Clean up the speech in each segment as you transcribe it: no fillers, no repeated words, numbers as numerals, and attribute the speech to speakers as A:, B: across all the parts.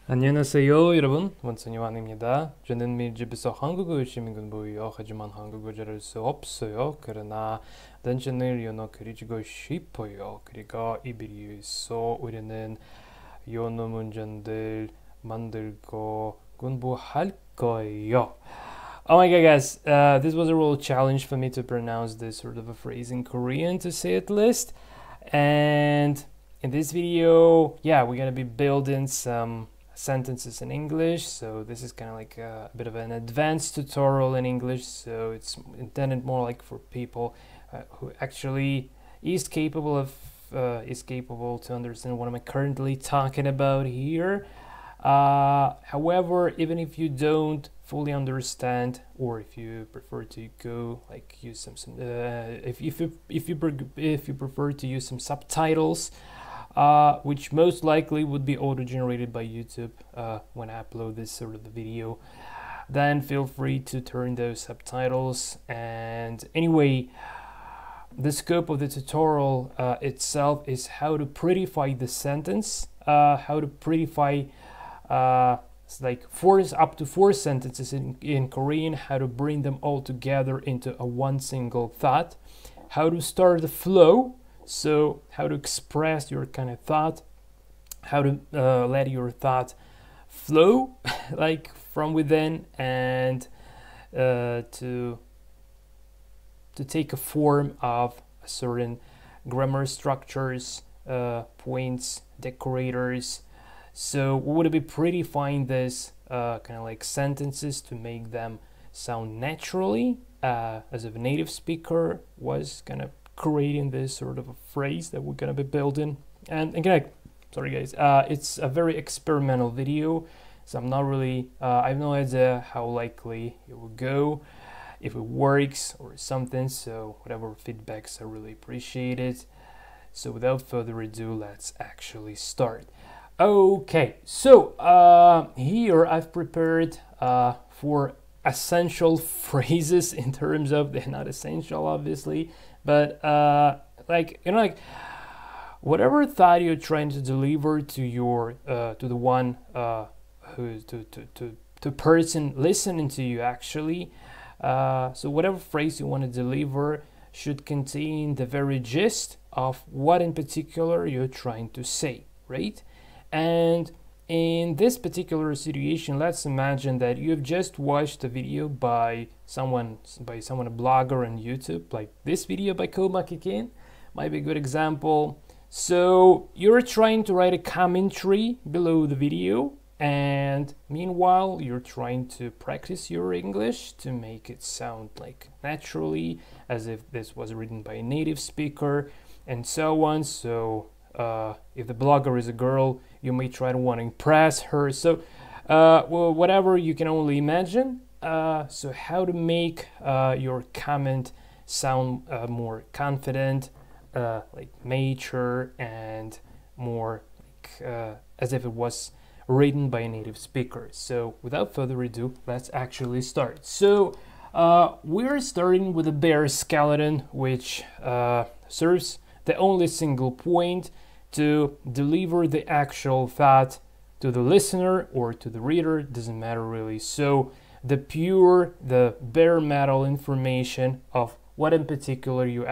A: 안녕하세요 여러분, 원선이완입니다. 저는 매일 집에서 한국어 열심히 공부해요. 하지만 한국어 잘할 수 없어요. 그러나 단전을 연어 가리치고 싶어요. 그리고 이 비디오에서 우리는 연어 문장들 만들고 공부할 거예요. Oh my god, guys, this was a real challenge for me to pronounce this sort of a phrase in Korean, to say it least. And in this video, yeah, we're gonna be building some sentences in English, so this is kind of like a bit of an advanced tutorial in English, so it's intended more like for people who actually is capable to understand what am I currently talking about here. However, even if you don't fully understand, or if you prefer to go like use some if you prefer to use some subtitles, which most likely would be auto-generated by YouTube when I upload this sort of video, then feel free to turn those subtitles. And anyway, the scope of the tutorial itself is how to prettify the sentence, how to prettify like up to four sentences in Korean, how to bring them all together into a one single thought, how to start the flow, so how to express your kind of thought, how to let your thought flow like from within, and to take a form of a certain grammar structures, points, decorators. So we would be prettifying this kind of like sentences to make them sound naturally, as if a native speaker was kind of creating this sort of a phrase that we're gonna be building. And again, sorry guys, it's a very experimental video, so I'm not really I have no idea how likely it will go, if it works or something, so whatever feedbacks are really appreciated. So without further ado, let's actually start. Okay, so here I've prepared for essential phrases, in terms of they're not essential obviously, but like, you know, like whatever thought you're trying to deliver to your to the one who's to person listening to you actually, so whatever phrase you want to deliver should contain the very gist of what in particular you're trying to say, right? And in this particular situation, let's imagine that you've just watched a video by someone, a blogger on YouTube, like this video by Komakikin might be a good example. So you're trying to write a commentary below the video, and meanwhile you're trying to practice your English to make it sound like naturally, as if this was written by a native speaker, and so on. So if the blogger is a girl, you may try to want to impress her. So well, whatever you can only imagine. So how to make your comment sound more confident, like mature, and more like as if it was written by a native speaker. So without further ado, let's actually start. So we're starting with a bare skeleton, which serves the only single point to deliver the actual thought to the listener or to the reader, doesn't matter really. So the bare metal information of what in particular you're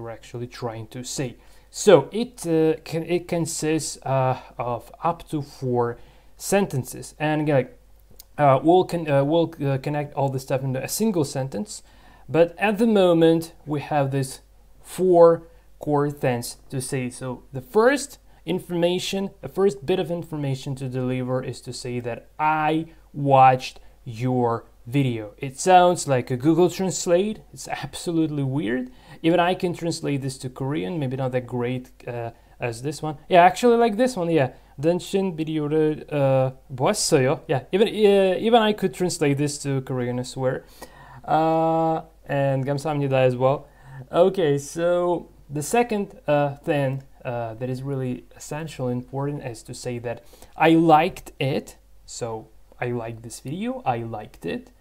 A: actually trying to say. So it consists of up to four sentences, and again, we'll connect all this stuff into a single sentence. But at the moment, we have this four core things to say. So the first bit of information to deliver is to say that I watched your video. It sounds like a Google Translate. It's absolutely weird. Even I can translate this to Korean, maybe not that great as this one. Yeah, actually like this one. Yeah, 단신 비디오를 보았어요. Yeah, even I could translate this to Korean, I swear. And 감사합니다 as well. Okay, so the second thing that is really essential and important is to say that I liked it. So I liked this video, I liked it.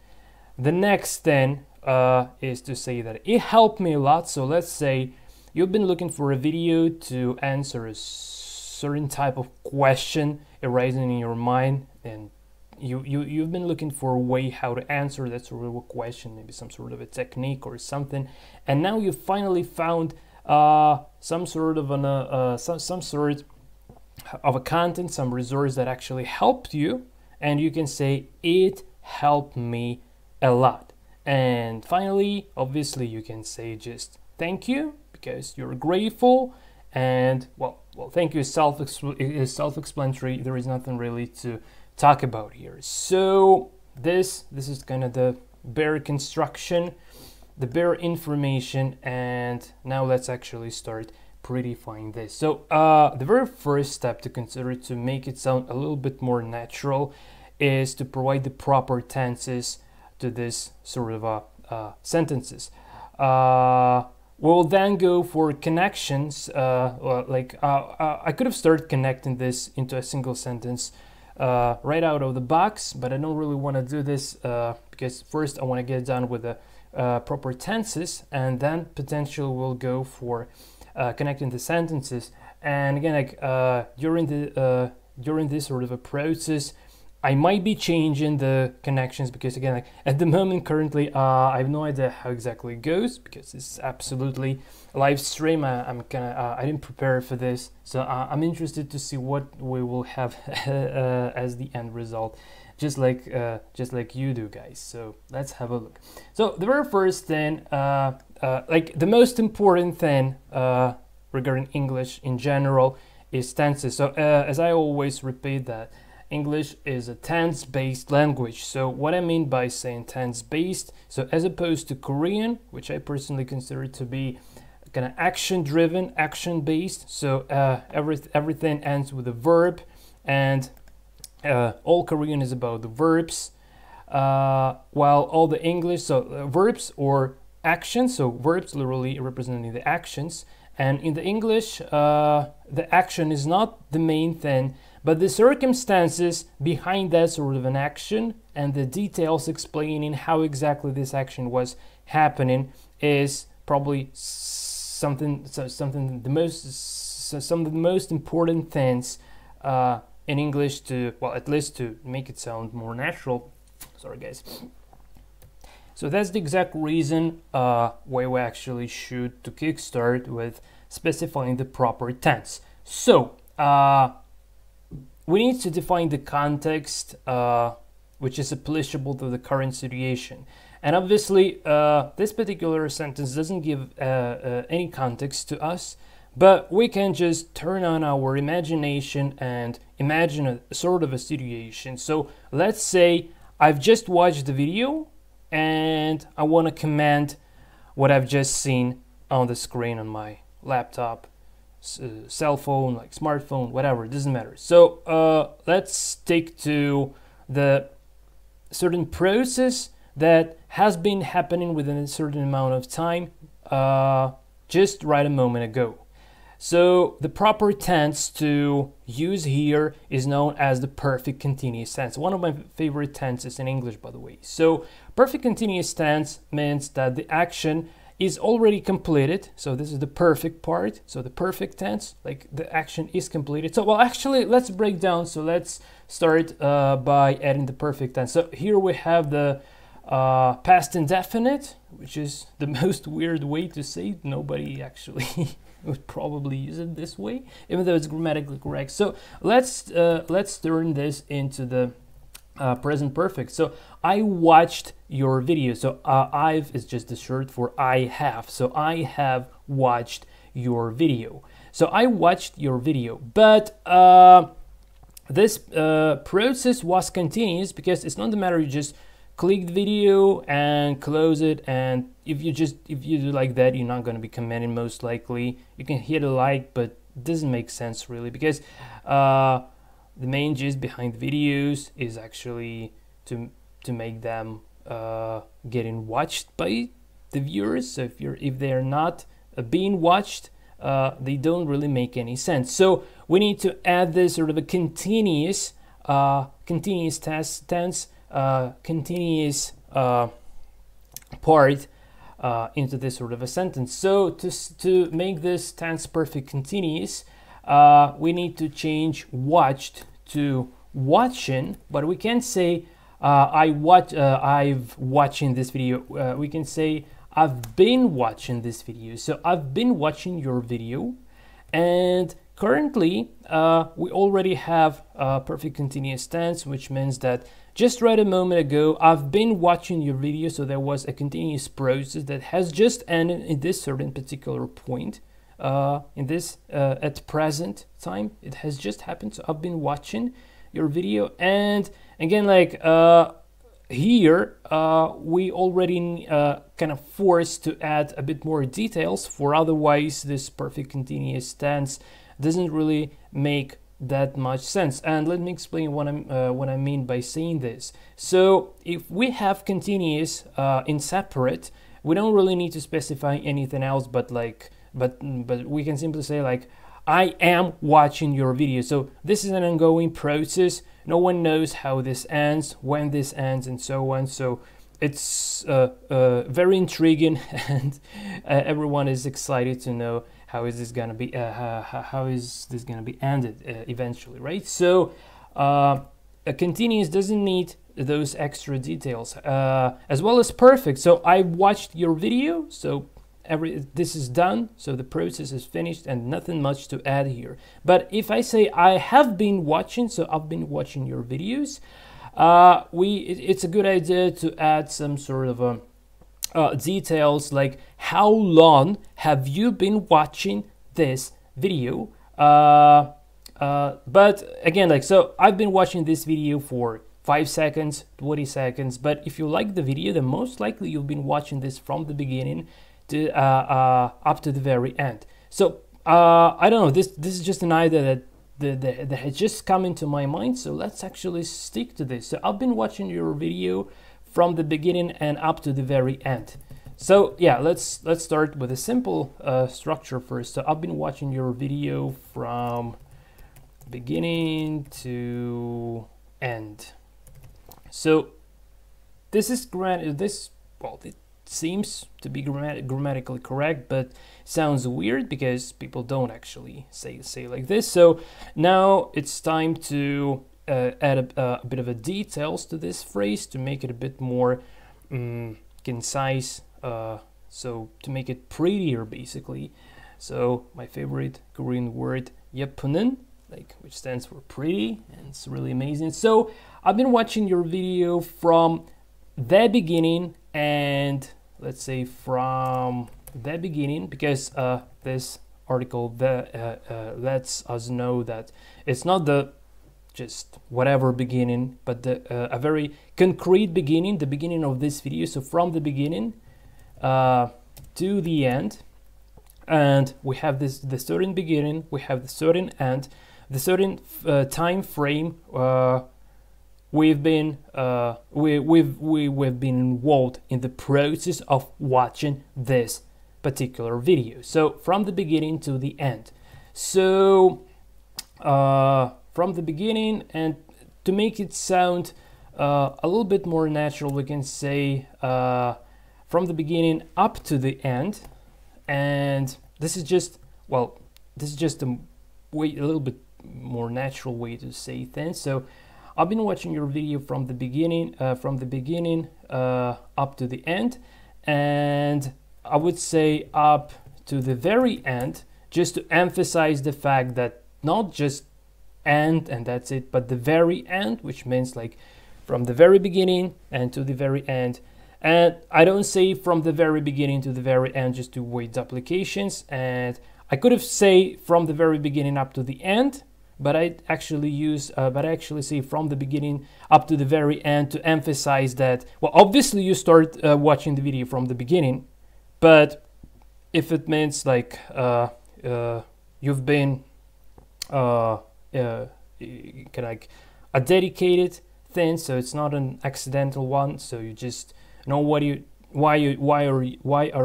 A: The next thing is to say that it helped me a lot. So let's say you've been looking for a video to answer a certain type of question arising in your mind, and you've been looking for a way how to answer that sort of a question, maybe some sort of a technique or something, and now you finally found some sort of some sort of a content, some resource that actually helped you, and you can say it helped me a lot. And finally, obviously, you can say just thank you because you're grateful, and well, thank you is self-explanatory. There is nothing really to talk about here. So this is kind of the bare construction, the bare information, and now let's actually start prettifying this. So the very first step to consider to make it sound a little bit more natural is to provide the proper tenses to this sort of sentences. We'll then go for connections. I could have started connecting this into a single sentence right out of the box, but I don't really want to do this because first I want to get done with the proper tenses, and then potentially we'll go for connecting the sentences. And again, like during this sort of a process, I might be changing the connections because again, like at the moment currently, I have no idea how exactly it goes because it's absolutely live stream. I didn't prepare for this, so I'm interested to see what we will have as the end result, just like you do, guys. So let's have a look. So the very first thing, like the most important thing regarding English in general is tenses. So as I always repeat that English is a tense-based language. So what I mean by saying tense-based, so as opposed to Korean, which I personally consider to be kind of action-driven, action-based. So everything ends with a verb, and all Korean is about the verbs, while all the English, so verbs or actions, so verbs literally representing the actions, and in the English, the action is not the main thing, but the circumstances behind that sort of an action and the details explaining how exactly this action was happening is probably some of the most important things in English to, well, at least to make it sound more natural. Sorry, guys. So that's the exact reason why we actually should to kickstart with specifying the proper tense. So we need to define the context which is applicable to the current situation. And obviously, this particular sentence doesn't give any context to us, but we can just turn on our imagination and imagine a sort of a situation. So let's say I've just watched the video and I want to comment what I've just seen on the screen on my laptop, cell phone, like smartphone, whatever, it doesn't matter. So let's stick to the certain process that has been happening within a certain amount of time just right a moment ago. So the proper tense to use here is known as the perfect continuous tense. One of my favorite tenses in English, by the way. So perfect continuous tense means that the action is already completed. So this is the perfect part. So the perfect tense, like the action is completed. So well, actually, let's break down. So let's start by adding the perfect tense. So here we have the past indefinite, which is the most weird way to say it. Nobody actually would probably use it this way, even though it's grammatically correct. So let's turn this into the present perfect. So I watched your video. So I've is just the short for I have. So I have watched your video. So I watched your video, but this process was continuous because it's not the matter you just click the video and close it, and if you do like that, you're not going to be commenting most likely. You can hit a like, but it doesn't make sense really, because the main gist behind the videos is actually to make them getting watched by the viewers. So if they're not being watched, they don't really make any sense. So we need to add this sort of a continuous tense, continuous part into this sort of a sentence. So to make this tense perfect continuous, we need to change watched to watching, but we can't say I've watching this video. We can say I've been watching this video. So I've been watching your video, and currently we already have a perfect continuous tense, which means that just right a moment ago I've been watching your video, so there was a continuous process that has just ended in this certain particular point. In this at present time, it has just happened. So I've been watching your video, and again, like here we already kind of forced to add a bit more details, for otherwise this perfect continuous tense doesn't really make that much sense. And let me explain what I mean by saying this. So if we have continuous in separate, we don't really need to specify anything else, but we can simply say like, I am watching your video. So this is an ongoing process. No one knows how this ends, when this ends, and so on. So it's very intriguing, and everyone is excited to know how is this gonna be ended eventually, right? So a continuous doesn't need those extra details, as well as perfect. So I watched your video, so this is done, so the process is finished and nothing much to add here. But if I say I have been watching, so I've been watching your videos, it's a good idea to add some sort of details, like how long have you been watching this video? But again, like, so I've been watching this video for 5 seconds, 20 seconds, but if you like the video, then most likely you've been watching this from the beginning to up to the very end. So I don't know, this is just an idea that had just come into my mind, so let's actually stick to this. So I've been watching your video from the beginning and up to the very end. So yeah, let's start with a simple structure first. So I've been watching your video from beginning to end. So this is it seems to be grammatically correct, but sounds weird because people don't actually say like this. So now it's time to add a bit of a details to this phrase to make it a bit more concise, so to make it prettier basically. So my favorite Korean word 예쁘게하는, which stands for pretty, and it's really amazing. So I've been watching your video from the beginning, and let's say from the beginning, because this article lets us know that it's not the just whatever beginning, but a very concrete beginning, the beginning of this video. So from the beginning to the end, and we have the certain beginning, we have the certain end, the certain time frame. We've been involved in the process of watching this particular video. So from the beginning to the end. So from the beginning, and to make it sound a little bit more natural, we can say from the beginning up to the end. And this is just a little bit more natural way to say things. So I've been watching your video from the beginning up to the end, and I would say up to the very end, just to emphasize the fact that not just end and that's it, but the very end, which means like from the very beginning and to the very end. And I don't say from the very beginning to the very end just to avoid duplications, and I could have say from the very beginning up to the end, but I actually say from the beginning up to the very end to emphasize that, well, obviously you start watching the video from the beginning, but if it means like you've been like a dedicated thing, so it's not an accidental one, so you just know why are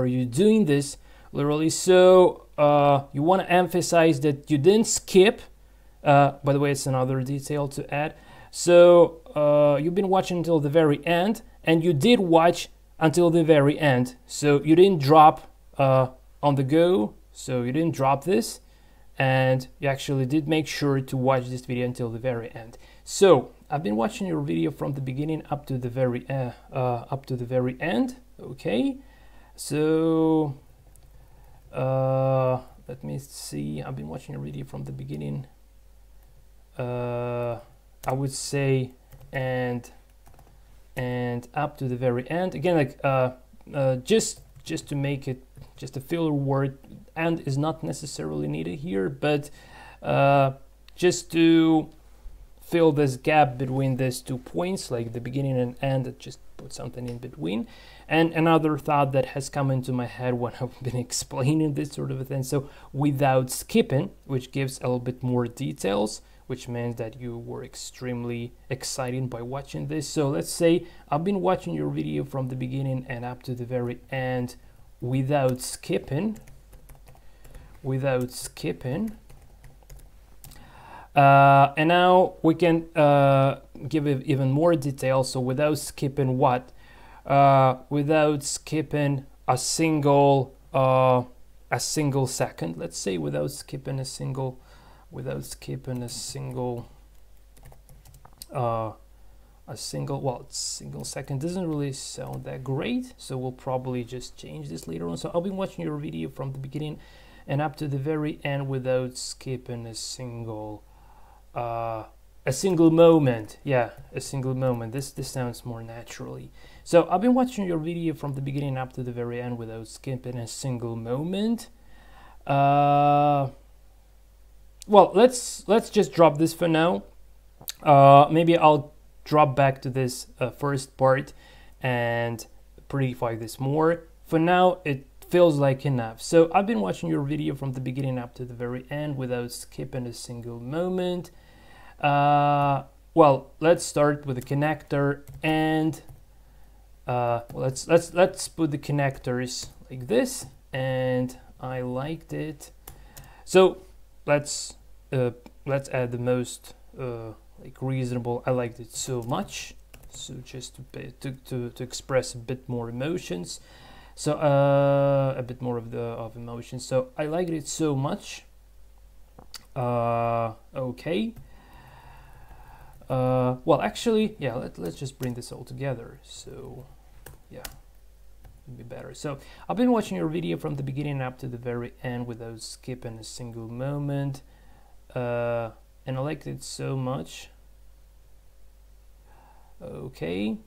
A: you doing this literally. So you want to emphasize that you didn't skip. By the way, it's another detail to add. So you've been watching until the very end, and you did watch until the very end. So you didn't drop on the go, so you didn't drop this, and you actually did make sure to watch this video until the very end. So I've been watching your video from the beginning up to the very end. Okay, so let me see. I've been watching your video from the beginning. I would say and up to the very end. Again, like just to make it just a filler word, and is not necessarily needed here, but just to fill this gap between these 2 points, like the beginning and end, just put something in between. And another thought that has come into my head when I've been explaining this sort of a thing, so without skipping, which gives a little bit more details, which means that you were extremely excited by watching this. So let's say I've been watching your video from the beginning and up to the very end without skipping. And now we can give it even more detail. So without skipping what? Without skipping a single second. Let's say without skipping a single second doesn't really sound that great, so we'll probably just change this later on. So I'll be watching your video from the beginning and up to the very end without skipping a single moment. Yeah, a single moment. This sounds more naturally. So I've been watching your video from the beginning up to the very end without skipping a single moment. Well, let's just drop this for now. Maybe I'll drop back to this first part and prettify this more. For now, it feels like enough. So I've been watching your video from the beginning up to the very end without skipping a single moment. Well, let's start with the connector, and let's put the connectors like this, and I liked it. So let's add the most like reasonable. I liked it so much, so just to express a bit more emotions, so a bit more of emotions. So I liked it so much. Okay. Well, actually, yeah, let's just bring this all together. So yeah, it'd be better. So I've been watching your video from the beginning up to the very end without skipping a single moment, and I liked it so much. Okay.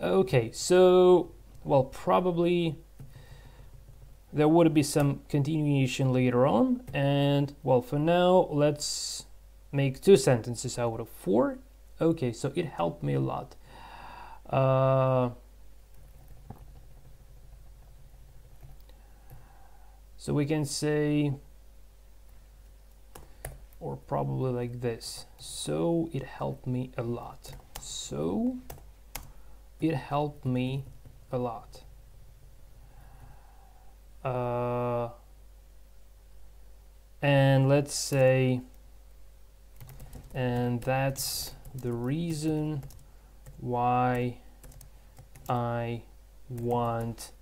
A: Okay, so, well, probably there would be some continuation later on, and well, for now, let's make 2 sentences out of 4. Okay, so it helped me a lot. So we can say, or probably like this. So it helped me a lot. So it helped me a lot. And let's say, and that's the reason why I want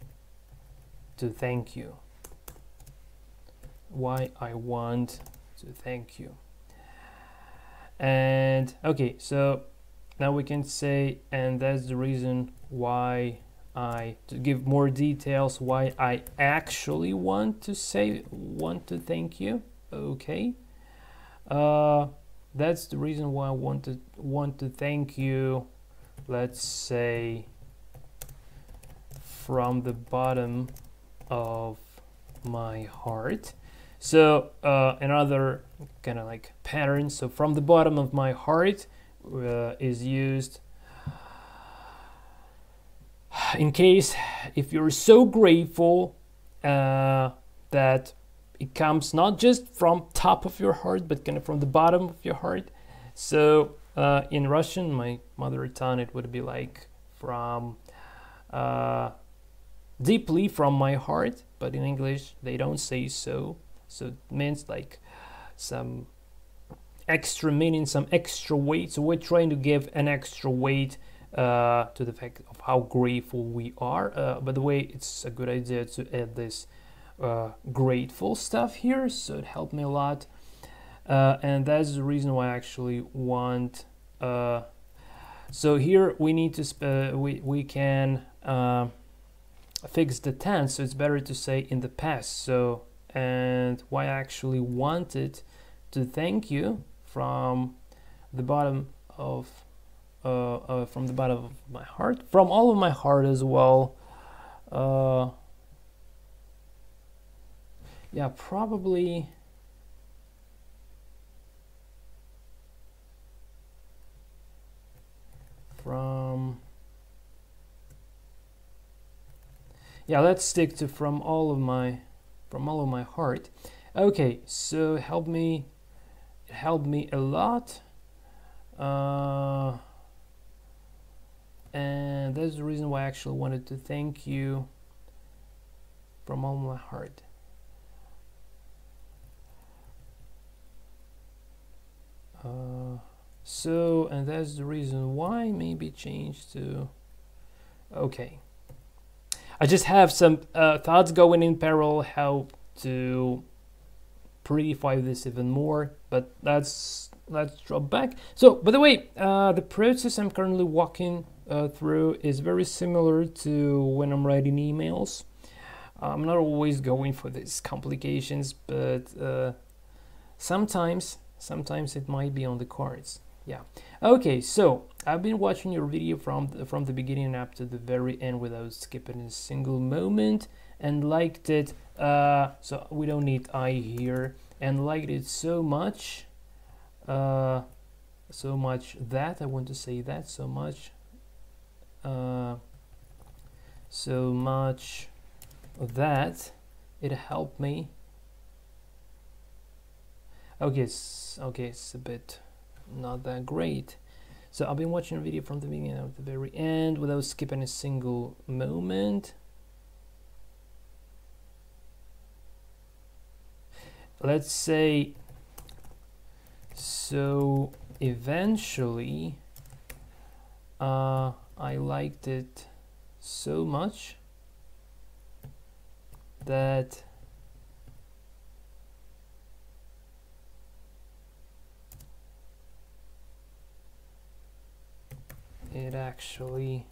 A: to thank you. Why I want to thank you. And okay, so now we can say, and that's the reason why to give more details, why I actually want to thank you. Okay, that's the reason why I want to thank you. Let's say from the bottom of my heart. So another kind of like pattern. So from the bottom of my heart is used in case if you're so grateful that it comes not just from top of your heart, but kind of from the bottom of your heart. So in Russian, my mother tongue, it would be like from deeply from my heart, but in English they don't say so. So it means like some extra meaning, some extra weight. So we're trying to give an extra weight to the fact of how grateful we are. By the way, it's a good idea to add this grateful stuff here, so it helped me a lot. And that's the reason why I actually want. So here we need to we can fix the tense, so it's better to say in the past. So, and why I actually wanted to thank you from the bottom of my heart, from all of my heart as well. Yeah, probably. Yeah, let's stick to from all of my heart. Okay, so it helped me a lot, and that's the reason why I actually wanted to thank you from all my heart. So, and that's the reason why, maybe change to, okay. I just have some thoughts going in parallel how to prettify this even more, but let's drop back. So, by the way, the process I'm currently walking through is very similar to when I'm writing emails. I'm not always going for these complications, but sometimes it might be on the cards. Yeah. Okay, so I've been watching your video from the beginning up to the very end without skipping a single moment, and liked it. So we don't need I here, and liked it so much that I want to say that so much that it helped me. Okay, it's a bit not that great. So I've been watching a video from the beginning to the very end without skipping a single moment. Let's say, so eventually I liked it so much that it actually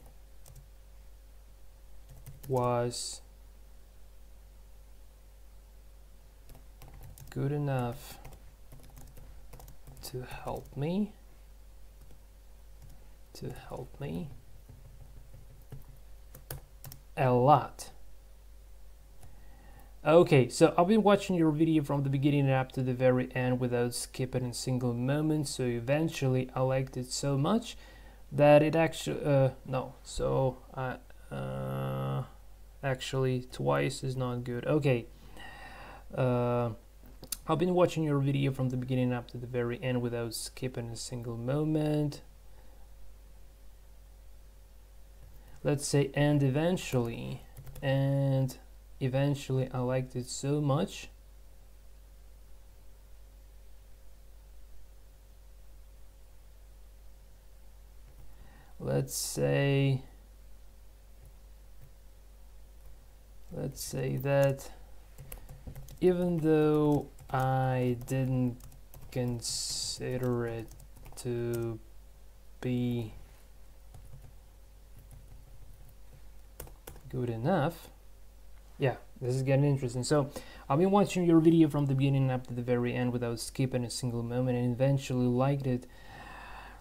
A: was good enough to help me a lot. Okay, so I've been watching your video from the beginning up to the very end without skipping a single moment, so eventually I liked it so much that it actually actually twice is not good. Okay, I've been watching your video from the beginning up to the very end without skipping a single moment. Let's say and eventually I liked it so much let's say that even though I didn't consider it to be good enough. Yeah, this is getting interesting. So I've been watching your video from the beginning up to the very end without skipping a single moment, and eventually liked it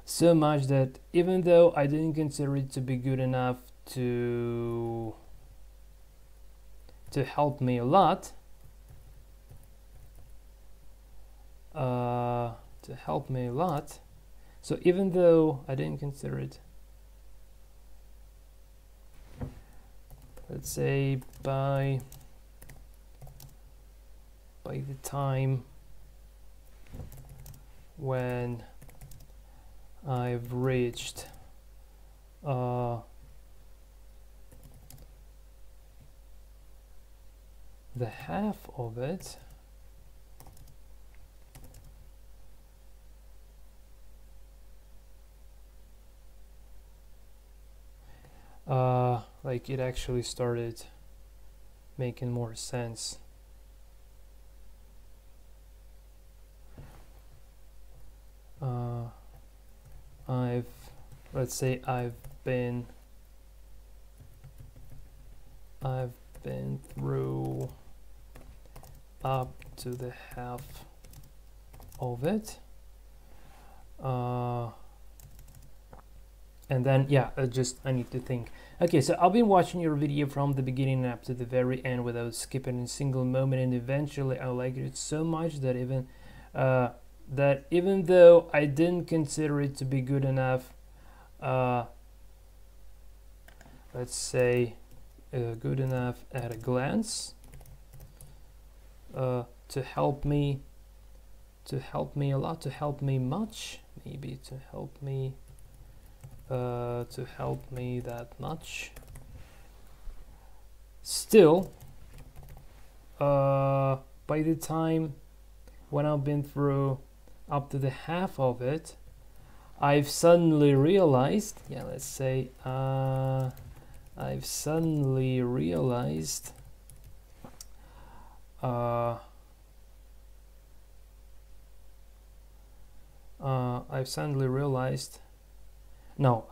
A: so much that even though I didn't consider it to be good enough to help me a lot, so even though I didn't consider it, let's say by the time when I've reached the half of it, like it actually started making more sense let's say I've been through up to the half of it, and then yeah, I need to think. Okay, so I've been watching your video from the beginning up to the very end without skipping a single moment, and eventually I liked it so much that even though I didn't consider it to be good enough, let's say good enough at a glance, to help me a lot, to help me much, maybe to help me that much. Still, by the time when I've been through up to the half of it, I've suddenly realized, yeah, let's say I've suddenly realized no,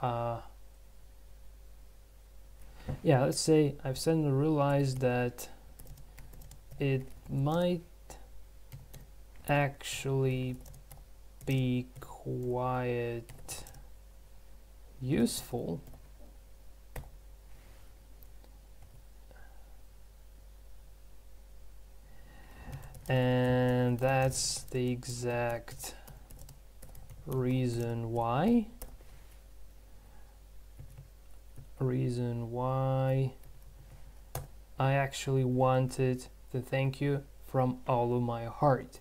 A: yeah, let's say I've suddenly realized that it might actually be quite useful and that's the exact reason why I actually wanted to thank you from all of my heart.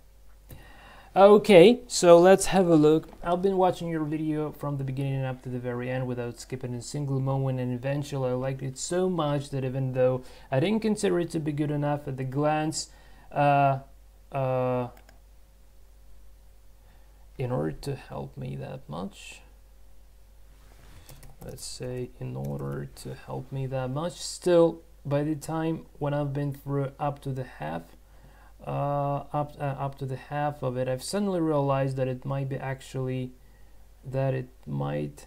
A: Okay, so let's have a look. I've been watching your video from the beginning up to the very end without skipping a single moment, and eventually I liked it so much that even though I didn't consider it to be good enough at the glance, in order to help me that much, let's say in order to help me that much, still by the time when I've been through up to the half up to the half of it, I've suddenly realized that it might be actually that it might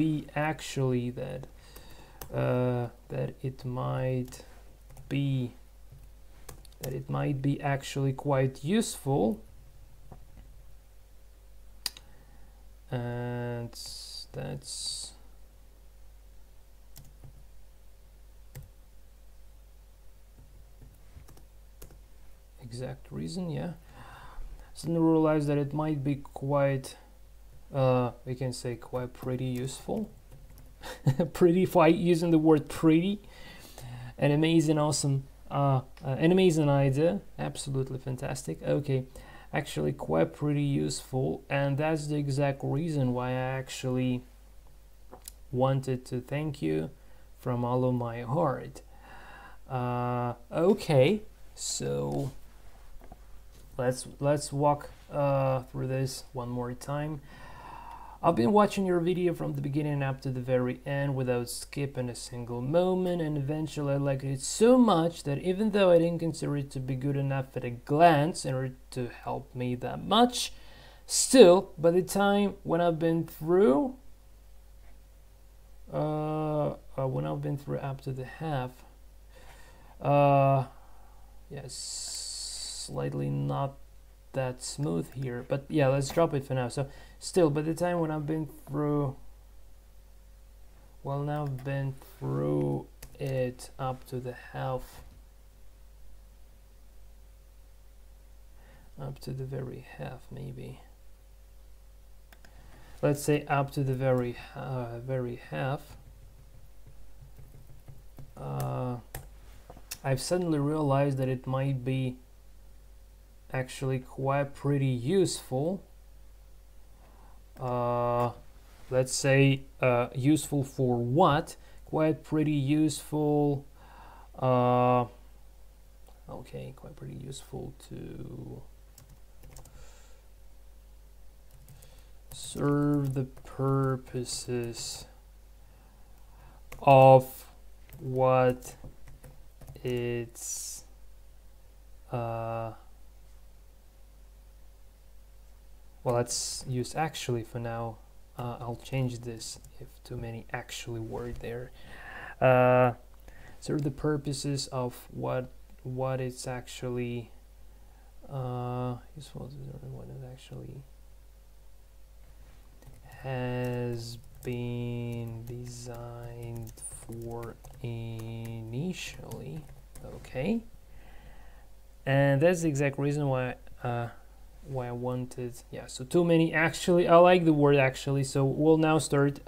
A: be actually actually quite useful, and that's exact reason. Yeah, suddenly realized that it might be quite we can say quite pretty useful pretty, by using the word pretty, an amazing, awesome, an amazing idea, absolutely fantastic. Okay, actually quite pretty useful, and that's the exact reason why I actually wanted to thank you from all of my heart. Okay, so let's walk through this one more time. I've been watching your video from the beginning up to the very end without skipping a single moment, and eventually I liked it so much that even though I didn't consider it to be good enough at a glance in order to help me that much, still by the time when I've been through up to the half, yes, slightly not that smooth here, but yeah, let's drop it for now. So still by the time when I've been through, well, now I've been through it up to the half, up to the very half, maybe let's say up to the very half, I've suddenly realized that it might be actually quite pretty useful. Let's say useful for what? Quite pretty useful. Okay, quite pretty useful to serve the purposes of what it's well, let's use actually for now. I'll change this if too many actually word there. Serve the purposes of what it's actually useful to learn what it actually has been designed for initially. Okay, and that's the exact reason why I wanted, yeah, so too many actually. I like the word actually, so we'll now start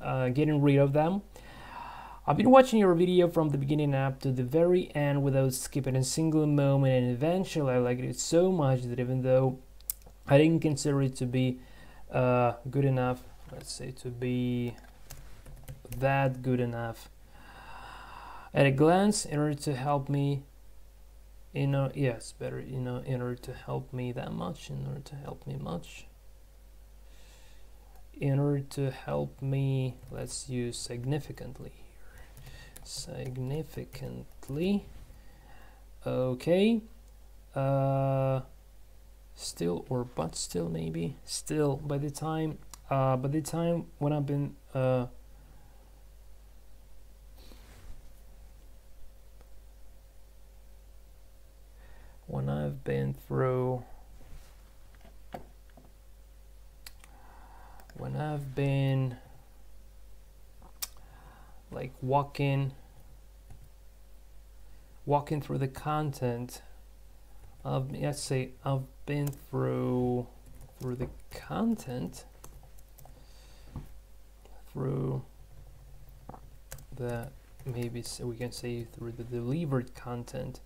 A: getting rid of them. I've been watching your video from the beginning up to the very end without skipping a single moment, and eventually I liked it so much that even though I didn't consider it to be good enough, let's say to be that good enough at a glance, in order to help me, yes, better, in order to help me that much, in order to help me much, in order to help me, let's use significantly here, significantly. Okay, still, or but still, maybe still, by the time when I've been when I've been through, when I've been like walking through the content of, let's say I've been through the content, through the, maybe so we can say through the delivered content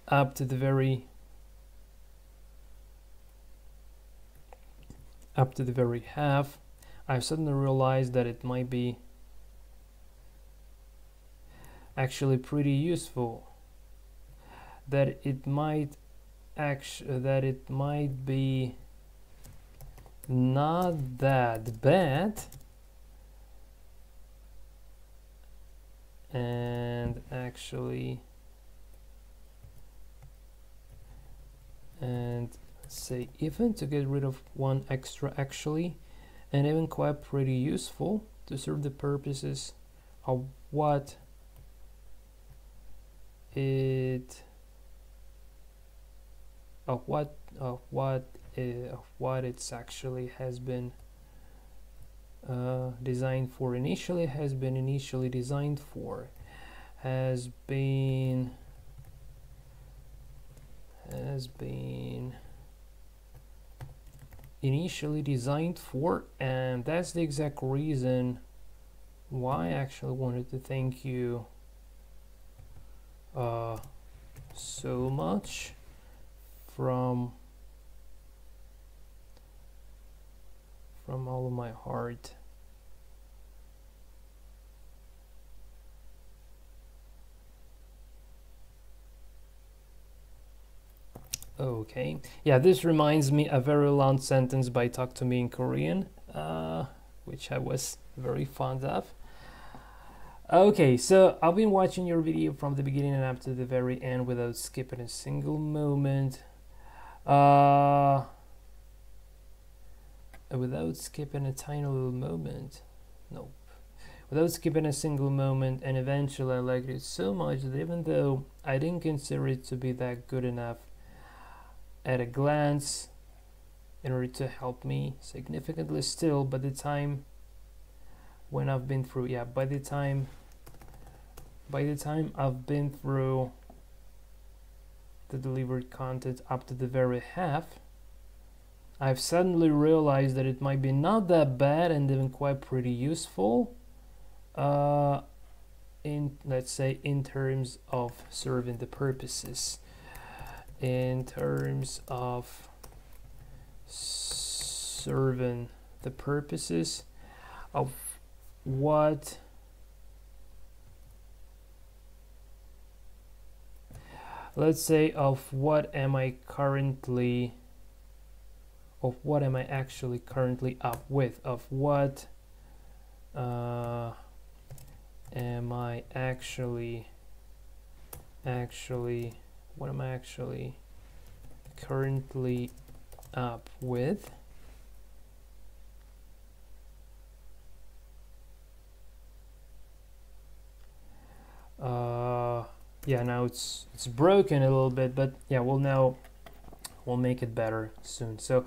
A: up to the very half, I've suddenly realized that it might be actually pretty useful, that it might be not that bad, and actually, and say even to get rid of one extra actually, and even quite pretty useful to serve the purposes of what it's actually has been designed for initially, has been initially designed for, has been initially designed for. And that's the exact reason why I actually wanted to thank you so much from all of my heart. Okay, yeah, this reminds me a very long sentence by Talk to Me in Korean, which I was very fond of. Okay, so I've been watching your video from the beginning and up to the very end without skipping a single moment. Without skipping a tiny little moment. Nope. Without skipping a single moment, and eventually I liked it so much that even though I didn't consider it to be that good enough at a glance, in order to help me significantly still, by the time when I've been through, yeah, by the time I've been through the delivered content up to the very half, I've suddenly realized that it might be not that bad and even quite pretty useful, in, let's say, in terms of serving the purposes, in terms of serving the purposes of what let's say of what am I actually currently up with, of what am I actually currently up with. Yeah, now it's broken a little bit, but yeah, we'll make it better soon. So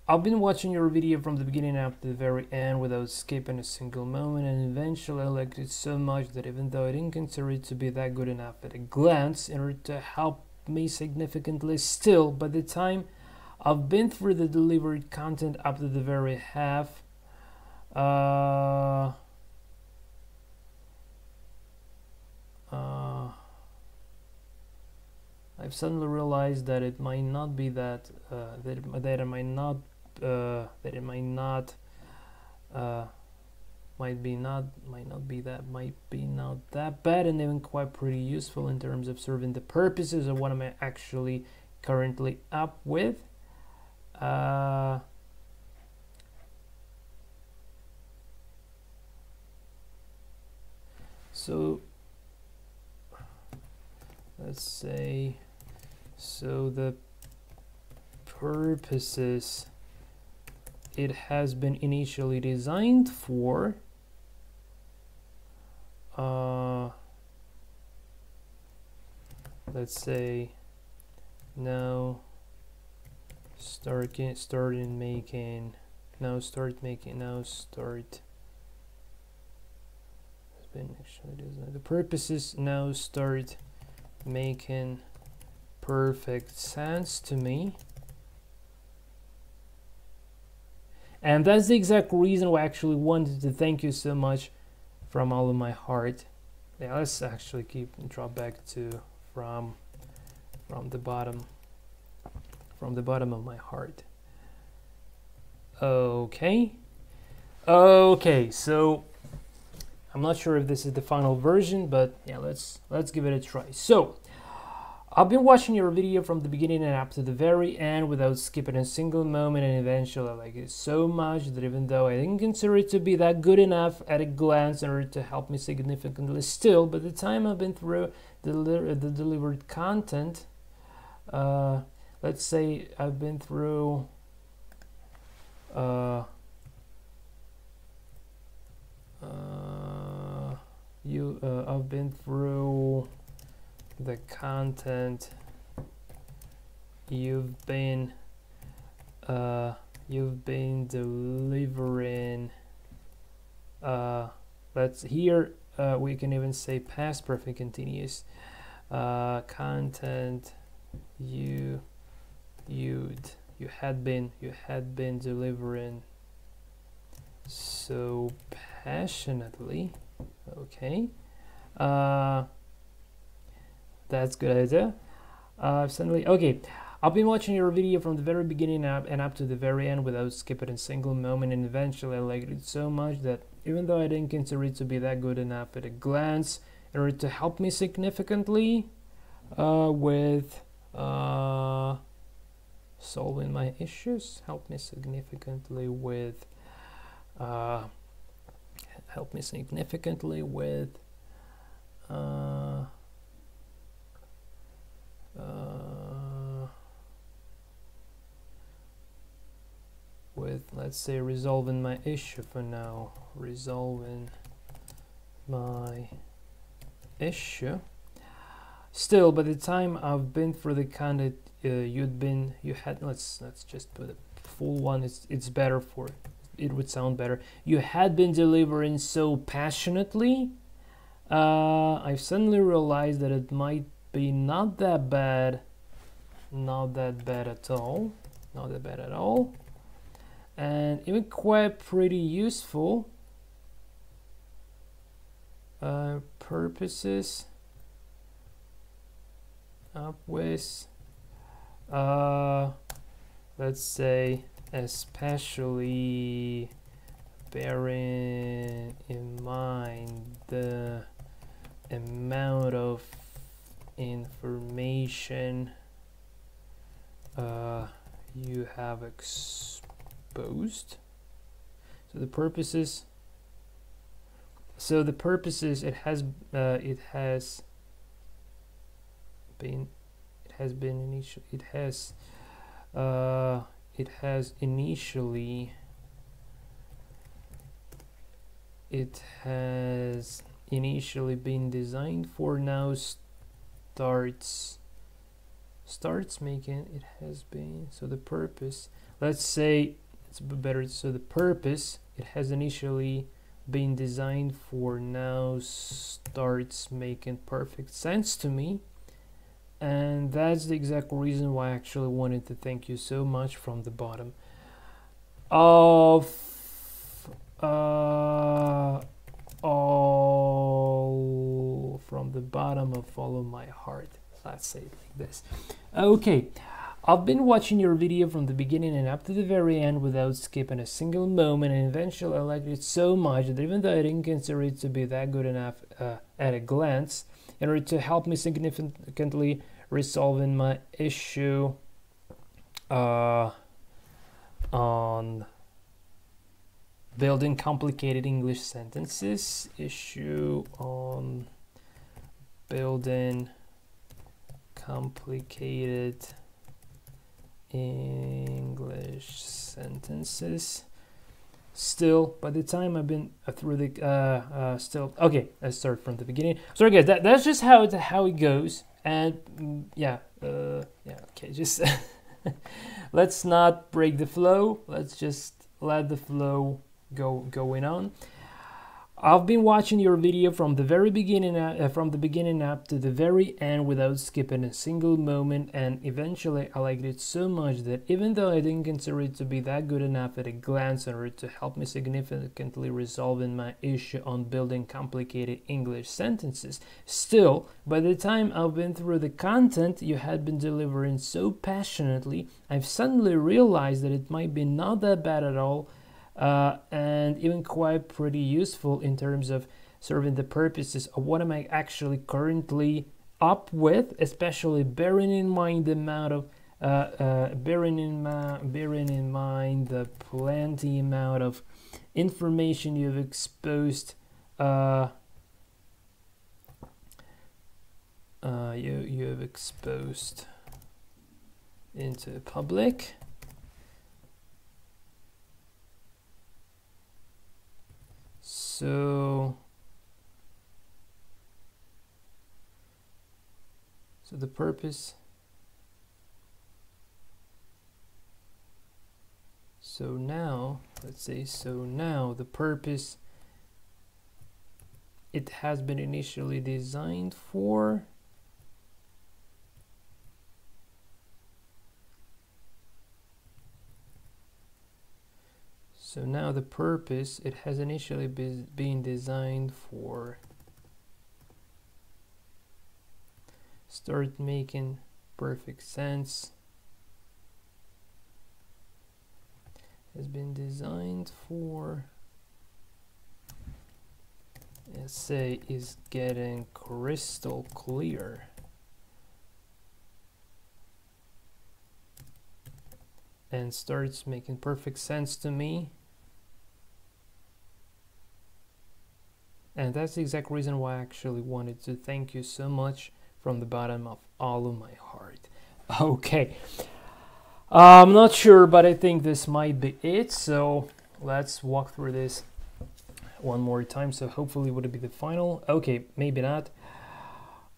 A: I've been watching your video from the beginning up to the very end without skipping a single moment, and eventually I liked it so much that even though I didn't consider it to be that good enough at a glance in order to help me significantly, still by the time I've been through the delivered content up to the very half, I've suddenly realized that it might not be that might be not that bad, and even quite pretty useful in terms of serving the purposes of what I'm actually currently up with. So let's say, so the purposes it has been initially designed for, let's say now start making the purposes now start making perfect sense to me. And that's the exact reason why I actually wanted to thank you so much from all of my heart. Yeah, let's actually drop back to from the bottom of my heart. Okay, so I'm not sure if this is the final version, but yeah, let's give it a try. So I've been watching your video from the beginning and up to the very end without skipping a single moment, and eventually I like it so much that even though I didn't consider it to be that good enough at a glance in order to help me significantly, still by the time I've been through the delivered content, let's say I've been through I've been through the content you've been delivering. Let's here we can even say past perfect continuous. Content you had been delivering so passionately. Okay, that's good idea. Suddenly, okay, I've been watching your video from the very beginning and up to the very end without skipping a single moment, and eventually I liked it so much that even though I didn't consider it to be that good enough at a glance in order to help me significantly with solving my issues, help me significantly with let's say resolving my issue for now, resolving my issue. Still, by the time I've been through the content let's just put a full one, it's better for it would sound better. You had been delivering so passionately. I've suddenly realized that it might be not that bad at all, and even quite pretty useful. Purposes up with, let's say, especially bearing in mind the amount of information you have exposed. So the purposes it initially been designed for, now starts making, it has been, so the purpose, let's say it's better, so the purpose it has initially been designed for now starts making perfect sense to me. And that's the exact reason why I actually wanted to thank you so much from the bottom of all of my heart. Let's say it like this. Okay, I've been watching your video from the beginning and up to the very end without skipping a single moment, and eventually I liked it so much that even though I didn't consider it to be that good enough at a glance, in order to help me significantly resolving my issue on building complicated English sentences, building complicated English sentences. Still, by the time I've been through the okay, let's start from the beginning. Sorry guys, that's just how it goes. And okay, just let's not break the flow. Let's just let the flow going on. I've been watching your video from the very beginning, up to the very end without skipping a single moment, and eventually I liked it so much that even though I didn't consider it to be that good enough at a glance in order to help me significantly resolving my issue on building complicated English sentences, still, by the time I've been through the content you had been delivering so passionately, I've suddenly realized that it might be not that bad at all, and even quite pretty useful in terms of serving the purposes of what am I actually currently up with, especially bearing in mind the amount of bearing in mind the plenty amount of information you've exposed you have exposed into the public. So the purpose, so now the purpose it has been initially designed for So now the purpose, it has initially been designed for start making perfect sense, has been designed for essay is getting crystal clear and starts making perfect sense to me. And that's the exact reason why I actually wanted to thank you so much from the bottom of all of my heart. Okay, I'm not sure, but I think this might be it. So let's walk through this one more time. So hopefully would it be the final? Okay, maybe not.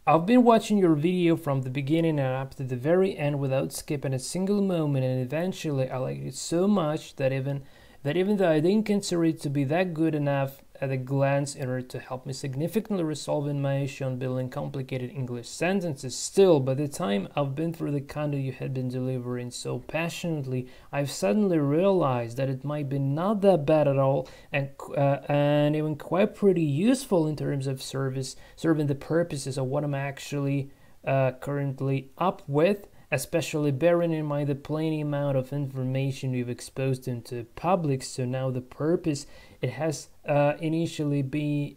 A: I've been watching your video from the beginning and up to the very end without skipping a single moment, and eventually I liked it so much that even though I didn't consider it to be that good enough at a glance in order to help me significantly resolving my issue on building complicated English sentences, still, by the time I've been through the content you had been delivering so passionately, I've suddenly realized that it might be not that bad at all, and even quite pretty useful in terms of serving the purposes of what I'm actually currently up with, especially bearing in mind the plenty amount of information we've exposed into public. So now the purpose it has initially been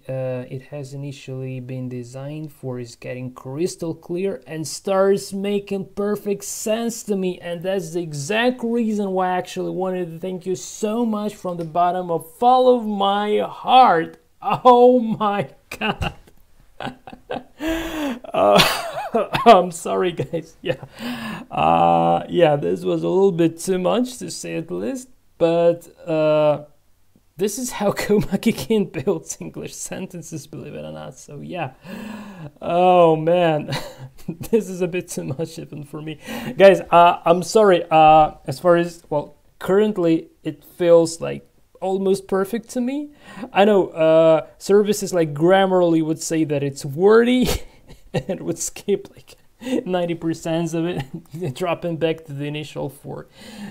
A: designed for is getting crystal clear and starts making perfect sense to me, and that's the exact reason why I actually wanted to thank you so much from the bottom of all of my heart. Oh my god. I'm sorry, guys. Yeah, this was a little bit too much to say at least, but this is how Komakikin builds English sentences, believe it or not. So yeah, oh man, this is a bit too much even for me, guys. I'm sorry. As far as, well, currently it feels like almost perfect to me. I know services like Grammarly would say that it's wordy and would skip like 90% of it, dropping back to the initial 4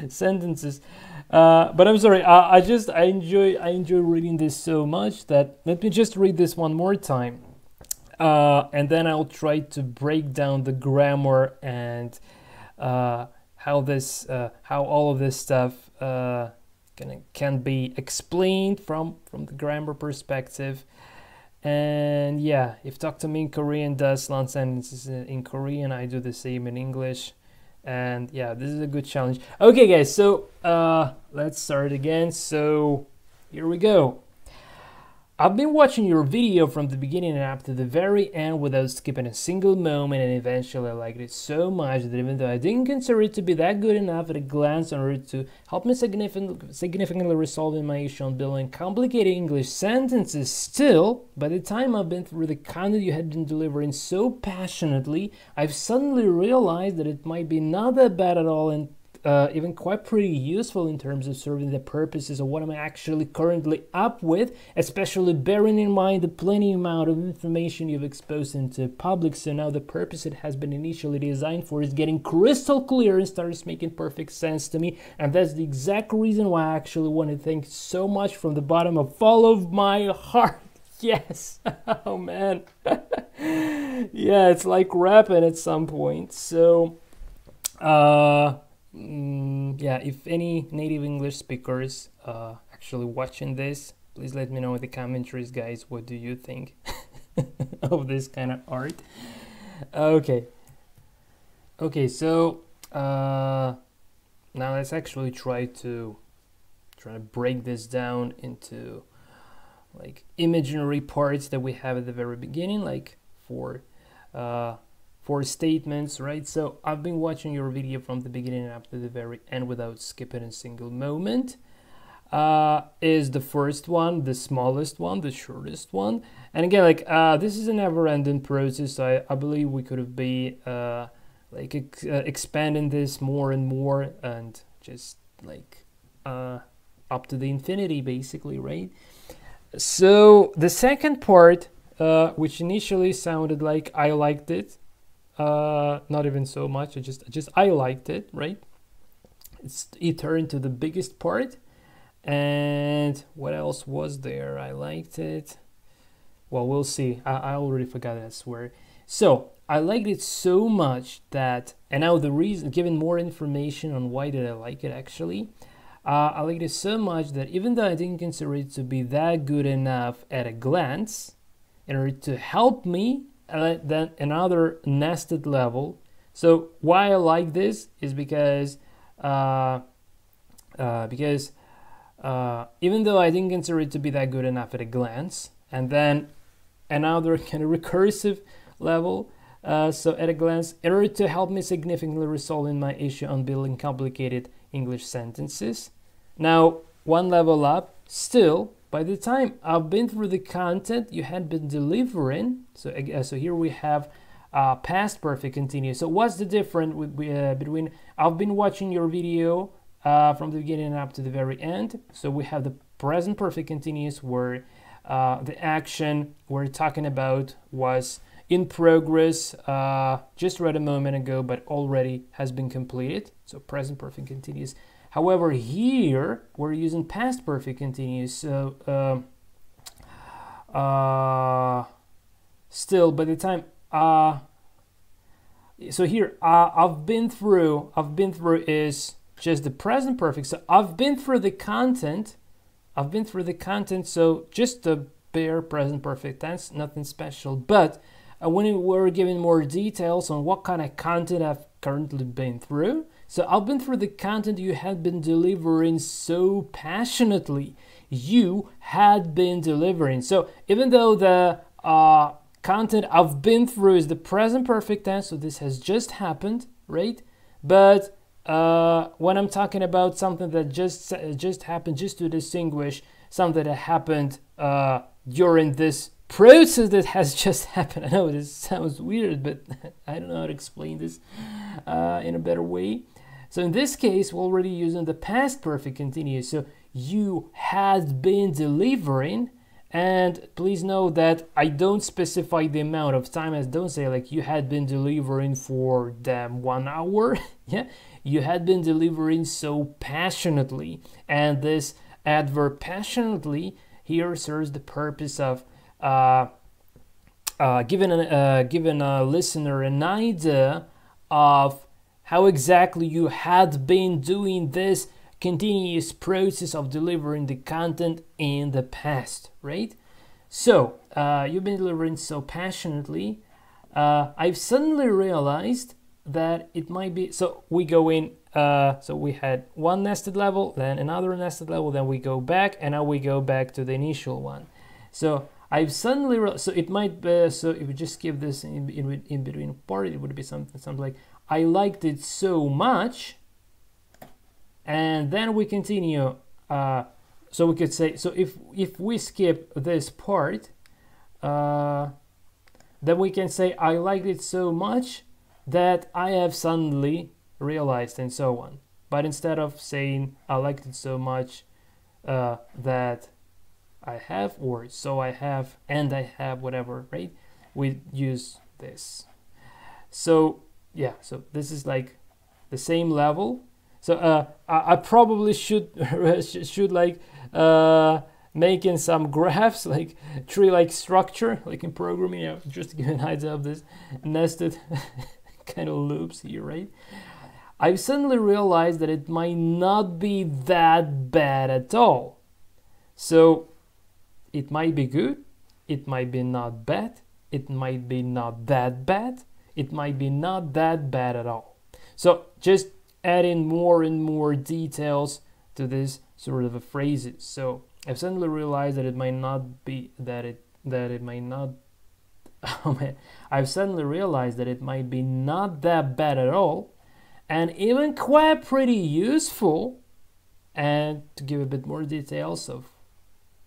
A: sentences. But I'm sorry, I enjoy reading this so much that let me just read this one more time, and then I'll try to break down the grammar and how all of this stuff can be explained from the grammar perspective. And yeah, if Talk to Me in Korean does long sentences in Korean, I do the same in English. And yeah, this is a good challenge. Okay, guys, so let's start again. So here we go. I've been watching your video from the beginning and up to the very end without skipping a single moment, and eventually I liked it so much that even though I didn't consider it to be that good enough at a glance in order to help me significantly resolving my issue on building complicated English sentences, still, by the time I've been through the content you had been delivering so passionately, I've suddenly realized that it might be not that bad at all, and even quite pretty useful in terms of serving the purposes of what I'm actually currently up with, especially bearing in mind the plenty amount of information you've exposed into public. So now the purpose it has been initially designed for is getting crystal clear and starts making perfect sense to me. And that's the exact reason why I actually want to thank you so much from the bottom of all of my heart. Yes. Oh man. Yeah, it's like rapping at some point. So yeah, if any native English speakers actually watching this, please let me know in the commentaries, guys. What do you think of this kind of art? Okay, so now let's actually try to break this down into like imaginary parts that we have at the very beginning, like for statements, right? So I've been watching your video from the beginning up to the very end without skipping a single moment. Is the first one, the smallest one, the shortest one. And again, like this is a never-ending process. So I believe we could be expanding this more and more, and just like up to the infinity, basically, right? So the second part, which initially sounded like I liked it, not even so much, I liked it, right? It turned to the biggest part. And what else was there? I liked it. Well, we'll see. I already forgot, I swear. So I liked it so much that, and now the reason, given more information on why did I like it actually, I liked it so much that even though I didn't consider it to be that good enough at a glance, in order to help me then another nested level. So why I like this is because even though I didn't consider it to be that good enough at a glance, and then another kind of recursive level, so at a glance, in order to help me significantly resolving my issue on building complicated English sentences. Now, one level up, still, by the time I've been through the content you had been delivering, so here we have past perfect continuous. So what's the difference between I've been watching your video from the beginning up to the very end? So we have the present perfect continuous where the action we're talking about was in progress just read a moment ago, but already has been completed. So present perfect continuous. However, here we're using past perfect continuous. So still, by the time so here I've been through is just the present perfect. So I've been through the content. So just the bare present perfect tense, nothing special. But when we're giving more details on what kind of content I've currently been through. So I've been through the content you had been delivering so passionately. You had been delivering. So even though the content I've been through is the present perfect tense, so this has just happened, right? But when I'm talking about something that just happened, just to distinguish something that happened during this process that has just happened. I know this sounds weird, but I don't know how to explain this in a better way. So in this case, we're already using the past perfect continuous. So you had been delivering, and please know that I don't specify the amount of time. I don't say like you had been delivering for damn 1 hour. Yeah, you had been delivering so passionately, and this adverb passionately here serves the purpose of giving a listener an idea of how exactly you had been doing this continuous process of delivering the content in the past, right? So you've been delivering so passionately. I've suddenly realized that it might be, so we go in, so we had one nested level, then another nested level, then we go back, and now we go back to the initial one. So I've suddenly realized, so it might be, so if we just give this in between part, it would be something like, I liked it so much, and then we continue. So we could say, so if we skip this part, then we can say, I liked it so much that I have suddenly realized, and so on. But instead of saying, I liked it so much that I have, or so I have, and I have, whatever, right? We use this. So yeah, so this is like the same level. So I probably should like making some graphs, like tree-like structure, like in programming, you know, just to give an idea of this nested kind of loops here, right? I've suddenly realized that it might not be that bad at all. So it might be good, it might be not bad, it might be not that bad, it might be not that bad at all. So just adding more and more details to this sort of a phrases. So I've suddenly realized that it might not be I've suddenly realized that it might be not that bad at all, and even quite pretty useful. And to give a bit more details of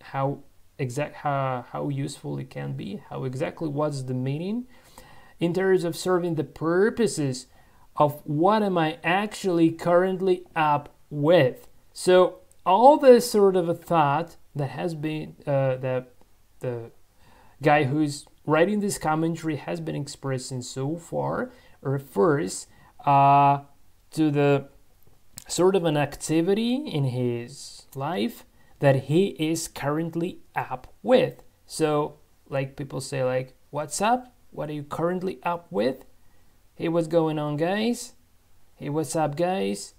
A: how useful it can be, how exactly what's the meaning in terms of serving the purposes of what am I actually currently up with. So all this sort of a thought that has been that the guy who's writing this commentary has been expressing so far refers to the sort of an activity in his life that he is currently up with. So like people say like, what's up? What are you currently up with? Hey, what's going on, guys? Hey, what's up, guys?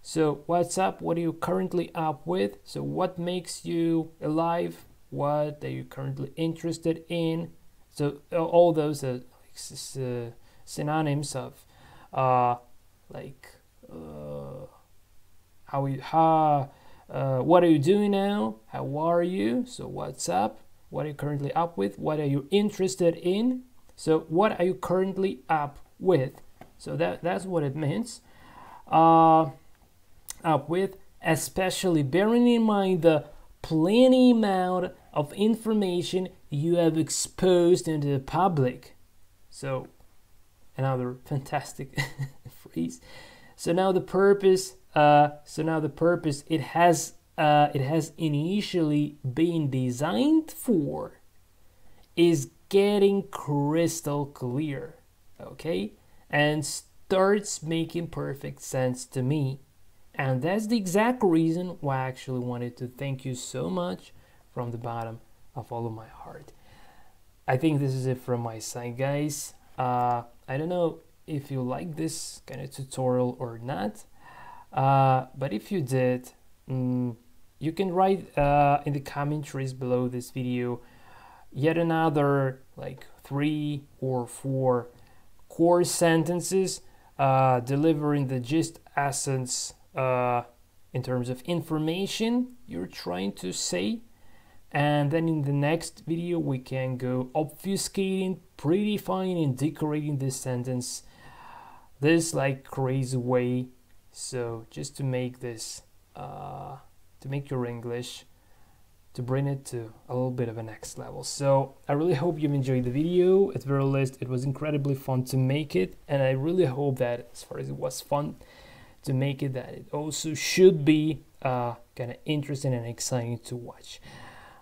A: So what's up? What are you currently up with? So what makes you alive? What are you currently interested in? So all those are synonyms of what are you doing now? How are you? So what's up? What are you currently up with? What are you interested in? So what are you currently up with? So that's what it means. Up with, especially bearing in mind the plenty amount of information you have exposed into the public. So another fantastic phrase. So now the purpose. It has initially been designed for is getting crystal clear, okay, and starts making perfect sense to me. And that's the exact reason why I actually wanted to thank you so much from the bottom of all of my heart. I think this is it from my side, guys. I don't know if you like this kind of tutorial or not, but if you did, you can write in the commentaries below this video yet another like 3 or 4 core sentences delivering the gist essence in terms of information you're trying to say, And then in the next video we can go obfuscating, predefining, and decorating this sentence this like crazy way. So just to make this, to make your English, to bring it to a little bit of a next level. So I really hope you've enjoyed the video. At the very least, it was incredibly fun to make it, and I really hope that as far as it was fun to make it, that it also should be kind of interesting and exciting to watch.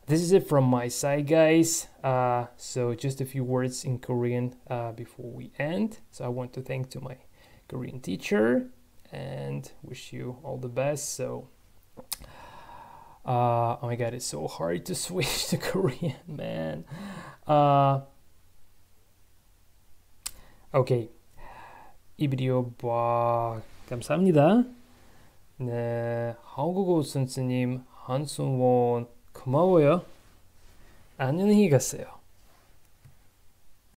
A: This is it from my side, guys. So just a few words in Korean before we end. So I want to thank to my Korean teacher and wish you all the best. So oh my god, it's so hard to switch to Korean, man. Okay, 이 비디오 봐 감사합니다. 네, 한국어 선생님 한승원 고마워요. 안녕히 가세요.